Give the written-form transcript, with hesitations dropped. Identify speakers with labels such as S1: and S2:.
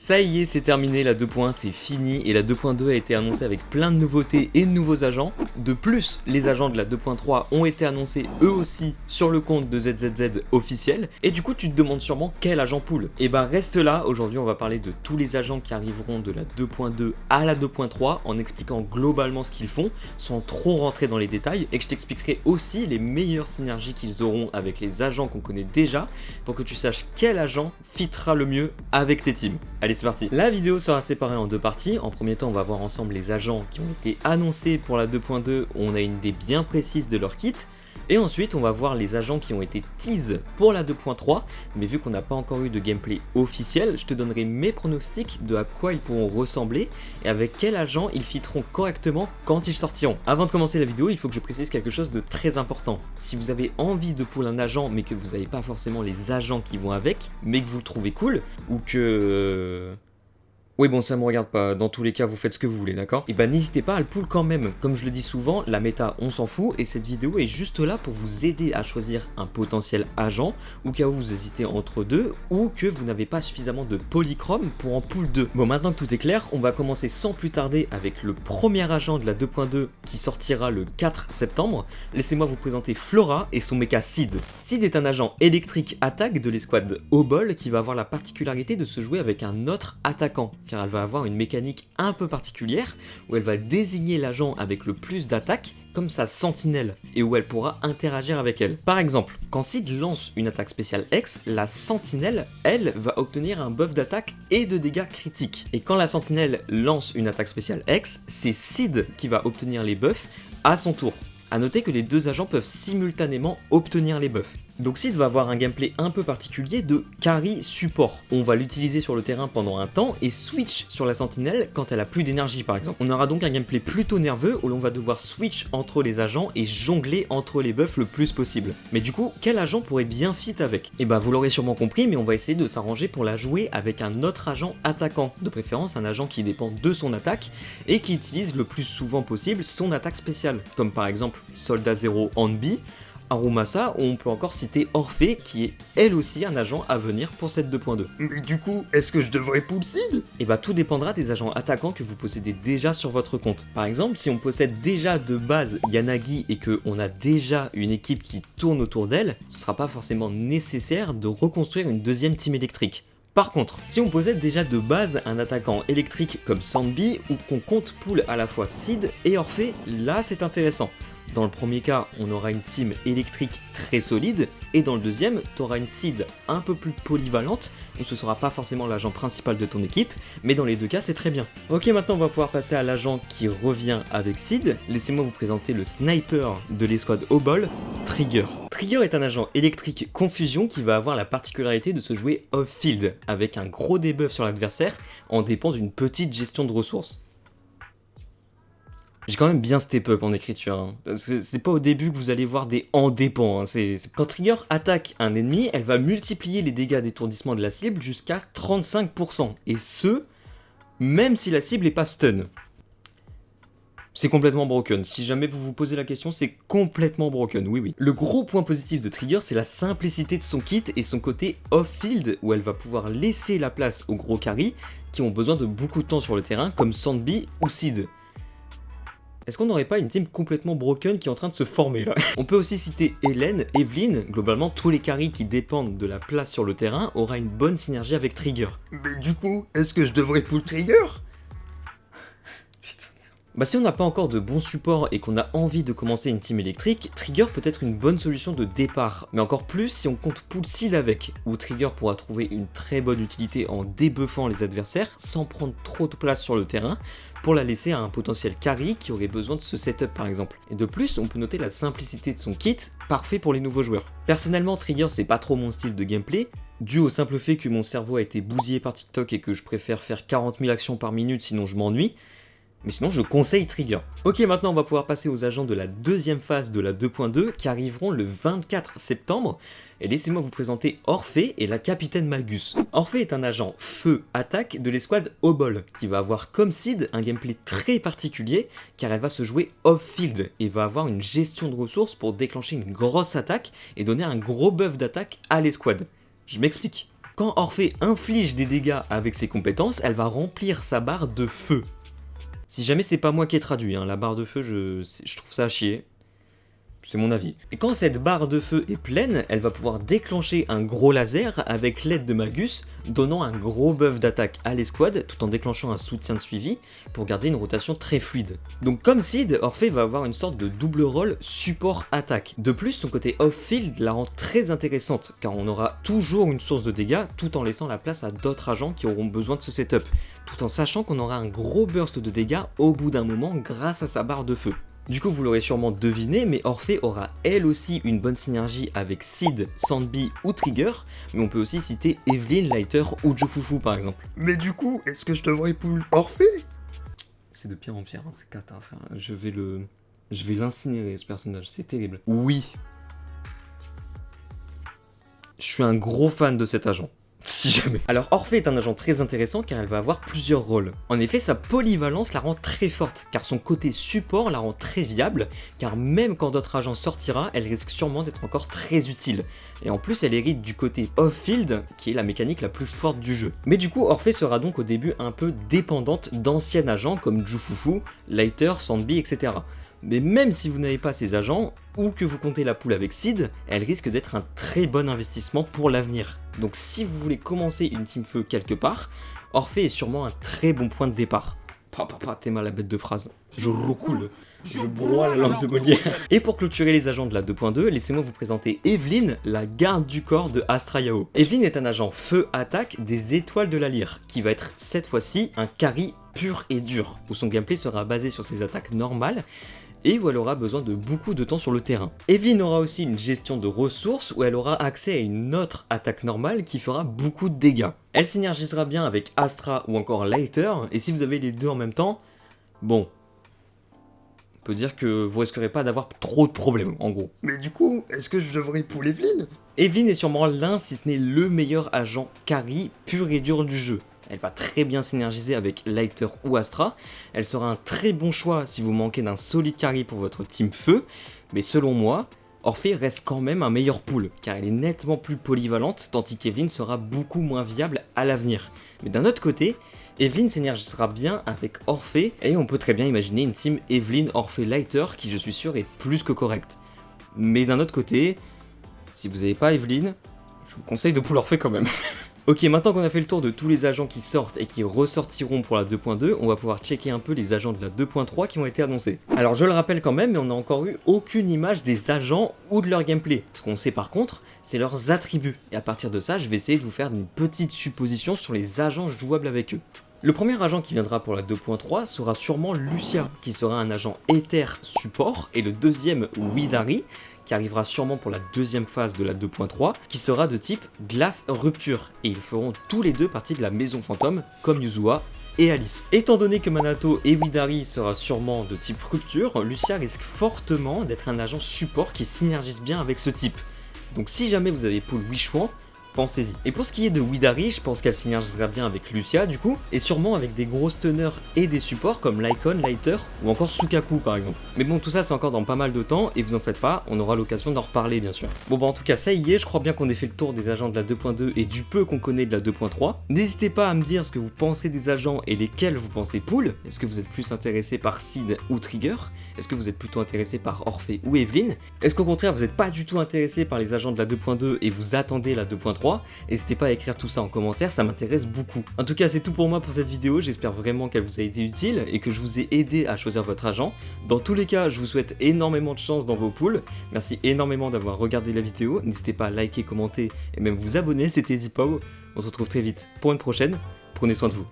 S1: Ça y est, c'est terminé, la 2.1 c'est fini et la 2.2 a été annoncée avec plein de nouveautés et de nouveaux agents. De plus, les agents de la 2.3 ont été annoncés eux aussi sur le compte de ZZZ officiel. Et du coup, tu te demandes sûrement quel agent pool. Et bah reste là, aujourd'hui on va parler de tous les agents qui arriveront de la 2.2 à la 2.3 en expliquant globalement ce qu'ils font, sans trop rentrer dans les détails, et que je t'expliquerai aussi les meilleures synergies qu'ils auront avec les agents qu'on connaît déjà, pour que tu saches quel agent fitera le mieux avec tes teams. Allez, c'est parti. La vidéo sera séparée en deux parties. En premier temps, on va voir ensemble les agents qui ont été annoncés pour la 2.2, où on a une idée bien précise de leur kit. Et ensuite, on va voir les agents qui ont été tease pour la 2.3, mais vu qu'on n'a pas encore eu de gameplay officiel, je te donnerai mes pronostics de à quoi ils pourront ressembler et avec quel agent ils fitteront correctement quand ils sortiront. Avant de commencer la vidéo, il faut que je précise quelque chose de très important. Si vous avez envie de pull un agent, mais que vous n'avez pas forcément les agents qui vont avec, mais que vous le trouvez cool, ou que... Oui bon, ça me regarde pas, dans tous les cas vous faites ce que vous voulez, d'accord? Et bah n'hésitez pas à le pull quand même. Comme je le dis souvent, la méta on s'en fout et cette vidéo est juste là pour vous aider à choisir un potentiel agent, ou cas où vous hésitez entre deux, ou que vous n'avez pas suffisamment de polychrome pour en pull 2. Bon, maintenant que tout est clair, on va commencer sans plus tarder avec le premier agent de la 2.2 qui sortira le 4 septembre. Laissez-moi vous présenter Flora et son mecha Sid. Sid est un agent électrique attaque de l'escouade Obol qui va avoir la particularité de se jouer avec un autre attaquant, car elle va avoir une mécanique un peu particulière où elle va désigner l'agent avec le plus d'attaque comme sa sentinelle et où elle pourra interagir avec elle. Par exemple, quand Sid lance une attaque spéciale X, la sentinelle, elle, va obtenir un buff d'attaque et de dégâts critiques. Et quand la sentinelle lance une attaque spéciale X, c'est Sid qui va obtenir les buffs à son tour. A noter que les deux agents peuvent simultanément obtenir les buffs. Donc Sid va avoir un gameplay un peu particulier de carry support. On va l'utiliser sur le terrain pendant un temps et switch sur la sentinelle quand elle a plus d'énergie par exemple. On aura donc un gameplay plutôt nerveux où l'on va devoir switch entre les agents et jongler entre les buffs le plus possible. Mais du coup, quel agent pourrait bien fit avec? Et bah vous l'aurez sûrement compris, mais on va essayer de s'arranger pour la jouer avec un autre agent attaquant. De préférence un agent qui dépend de son attaque et qui utilise le plus souvent possible son attaque spéciale. Comme par exemple Soldat 0 Hanbi, Arumasa, ou on peut encore citer Orphée, qui est elle aussi un agent à venir pour cette 2.2.
S2: Mais du coup, est-ce que je devrais pull Sid?
S1: Et bah tout dépendra des agents attaquants que vous possédez déjà sur votre compte. Par exemple, si on possède déjà de base Yanagi et qu'on a déjà une équipe qui tourne autour d'elle, ce sera pas forcément nécessaire de reconstruire une deuxième team électrique. Par contre, si on possède déjà de base un attaquant électrique comme Sandby ou qu'on compte pull à la fois Sid et Orphée, là c'est intéressant. Dans le premier cas, on aura une team électrique très solide, et dans le deuxième, tu auras une Sid un peu plus polyvalente, où ce sera pas forcément l'agent principal de ton équipe, mais dans les deux cas, c'est très bien. Ok, maintenant on va pouvoir passer à l'agent qui revient avec Sid. Laissez-moi vous présenter le sniper de l'escouade Obol, Trigger. Trigger est un agent électrique confusion qui va avoir la particularité de se jouer off-field, avec un gros debuff sur l'adversaire, en dépend d'une petite gestion de ressources. J'ai quand même bien step up en écriture, hein. C'est pas au début que vous allez voir des en dépend, hein. Quand Trigger attaque un ennemi, elle va multiplier les dégâts d'étourdissement de la cible jusqu'à 35%, et ce, même si la cible est pas stun. C'est complètement broken, si jamais vous vous posez la question, c'est complètement broken, oui oui. Le gros point positif de Trigger, c'est la simplicité de son kit et son côté off-field, où elle va pouvoir laisser la place aux gros carry, qui ont besoin de beaucoup de temps sur le terrain, comme Sandby ou Sid. Est-ce qu'on n'aurait pas une team complètement broken qui est en train de se former là? On peut aussi citer Hélène, Evelyn, globalement tous les carries qui dépendent de la place sur le terrain aura une bonne synergie avec Trigger.
S2: Mais du coup, est-ce que je devrais pull Trigger?
S1: Bah si on n'a pas encore de bons supports et qu'on a envie de commencer une team électrique, Trigger peut être une bonne solution de départ, mais encore plus si on compte pull Sid avec, où Trigger pourra trouver une très bonne utilité en débuffant les adversaires sans prendre trop de place sur le terrain, pour la laisser à un potentiel carry qui aurait besoin de ce setup par exemple. Et de plus, on peut noter la simplicité de son kit, parfait pour les nouveaux joueurs. Personnellement, Trigger c'est pas trop mon style de gameplay, dû au simple fait que mon cerveau a été bousillé par TikTok et que je préfère faire 40 000 actions par minute sinon je m'ennuie. Mais sinon je conseille Trigger. Ok, maintenant on va pouvoir passer aux agents de la deuxième phase de la 2.2 qui arriveront le 24 septembre. Et laissez-moi vous présenter Orphée et la capitaine Magus. Orphée est un agent feu attaque de l'escouade Obol, qui va avoir comme Sid un gameplay très particulier car elle va se jouer off-field et va avoir une gestion de ressources pour déclencher une grosse attaque et donner un gros buff d'attaque à l'escouade. Je m'explique. Quand Orphée inflige des dégâts avec ses compétences, elle va remplir sa barre de feu. Si jamais c'est pas moi qui ai traduit, hein, la barre de feu, je trouve ça à chier. C'est mon avis. Et quand cette barre de feu est pleine, elle va pouvoir déclencher un gros laser avec l'aide de Magus, donnant un gros buff d'attaque à l'escouade tout en déclenchant un soutien de suivi pour garder une rotation très fluide. Donc comme Sid, Orphée va avoir une sorte de double rôle support-attaque. De plus, son côté off-field la rend très intéressante car on aura toujours une source de dégâts tout en laissant la place à d'autres agents qui auront besoin de ce setup, tout en sachant qu'on aura un gros burst de dégâts au bout d'un moment grâce à sa barre de feu. Du coup, vous l'aurez sûrement deviné, mais Orphée aura elle aussi une bonne synergie avec Sid, Sandby ou Trigger, mais on peut aussi citer Evelyn, Lighter ou Jufufu par exemple.
S2: Mais du coup, est-ce que je devrais pull Orphée?
S1: C'est de pire en pire, hein, c'est cata. Enfin, je vais l'incinérer ce personnage, c'est terrible. Oui. Je suis un gros fan de cet agent. Si jamais. Alors Orphée est un agent très intéressant car elle va avoir plusieurs rôles. En effet, sa polyvalence la rend très forte car son côté support la rend très viable car même quand d'autres agents sortira, elle risque sûrement d'être encore très utile. Et en plus, elle hérite du côté off-field qui est la mécanique la plus forte du jeu. Mais du coup, Orphée sera donc au début un peu dépendante d'anciens agents comme Jufufu, Lighter, Sandby, etc. Mais même si vous n'avez pas ces agents, ou que vous comptez la poule avec Sid, elle risque d'être un très bon investissement pour l'avenir. Donc si vous voulez commencer une team feu quelque part, Orphée est sûrement un très bon point de départ. T'es mal la bête de phrase. Je recoule. Je broie la langue de Molière. Et pour clôturer les agents de la 2.2, laissez-moi vous présenter Evelyn, la garde du corps de Astra Yao. Evelyn est un agent feu-attaque des étoiles de la lyre, qui va être cette fois-ci un carry pur et dur, où son gameplay sera basé sur ses attaques normales, et où elle aura besoin de beaucoup de temps sur le terrain. Evelyn aura aussi une gestion de ressources où elle aura accès à une autre attaque normale qui fera beaucoup de dégâts. Elle synergisera bien avec Astra ou encore Lighter, et si vous avez les deux en même temps, bon, on peut dire que vous risquerez pas d'avoir trop de problèmes en gros.
S2: Mais du coup, est-ce que je devrais pull Evelyn?
S1: Evelyn est sûrement l'un si ce n'est le meilleur agent carry pur et dur du jeu. Elle va très bien synergiser avec Lighter ou Astra, elle sera un très bon choix si vous manquez d'un solide carry pour votre team feu, mais selon moi, Orphée reste quand même un meilleur pool, car elle est nettement plus polyvalente, tandis qu'Evelyn sera beaucoup moins viable à l'avenir. Mais d'un autre côté, Evelyn synergisera bien avec Orphée, et on peut très bien imaginer une team Evelyn, Orphée, Lighter qui je suis sûr est plus que correcte. Mais d'un autre côté, si vous n'avez pas Evelyn, je vous conseille de pull Orphée quand même. Ok, maintenant qu'on a fait le tour de tous les agents qui sortent et qui ressortiront pour la 2.2, on va pouvoir checker un peu les agents de la 2.3 qui ont été annoncés. Alors je le rappelle quand même, mais on n'a encore eu aucune image des agents ou de leur gameplay. Ce qu'on sait par contre, c'est leurs attributs. Et à partir de ça, je vais essayer de vous faire une petite supposition sur les agents jouables avec eux. Le premier agent qui viendra pour la 2.3 sera sûrement Lucia, qui sera un agent Ether support, et le deuxième Widari, qui arrivera sûrement pour la deuxième phase de la 2.3, qui sera de type glace rupture, et ils feront tous les deux partie de la maison fantôme, comme Yuzua et Alice. Étant donné que Manato et Widari sera sûrement de type rupture, Lucia risque fortement d'être un agent support qui synergise bien avec ce type. Donc si jamais vous avez pull Wishwan, pensez-y. Et pour ce qui est de Widari, je pense qu'elle synergisera bien avec Lucia du coup, et sûrement avec des grosses teneurs et des supports comme Lycon, Lighter ou encore Sukaku par exemple. Mais bon, tout ça c'est encore dans pas mal de temps, et vous en faites pas, on aura l'occasion d'en reparler bien sûr. Bon bah en tout cas ça y est, je crois bien qu'on ait fait le tour des agents de la 2.2 et du peu qu'on connaît de la 2.3. N'hésitez pas à me dire ce que vous pensez des agents et lesquels vous pensez pull. Est-ce que vous êtes plus intéressé par Sid ou Trigger? Est-ce que vous êtes plutôt intéressé par Orphée ou Evelyn? Est-ce qu'au contraire vous n'êtes pas du tout intéressé par les agents de la 2.2 et vous attendez la 2.3? N'hésitez pas à écrire tout ça en commentaire, ça m'intéresse beaucoup. En tout cas c'est tout pour moi pour cette vidéo, j'espère vraiment qu'elle vous a été utile et que je vous ai aidé à choisir votre agent. Dans tous les cas, je vous souhaite énormément de chance dans vos pools. Merci énormément d'avoir regardé la vidéo, n'hésitez pas à liker, commenter et même vous abonner, c'était Zipow. On se retrouve très vite pour une prochaine, prenez soin de vous.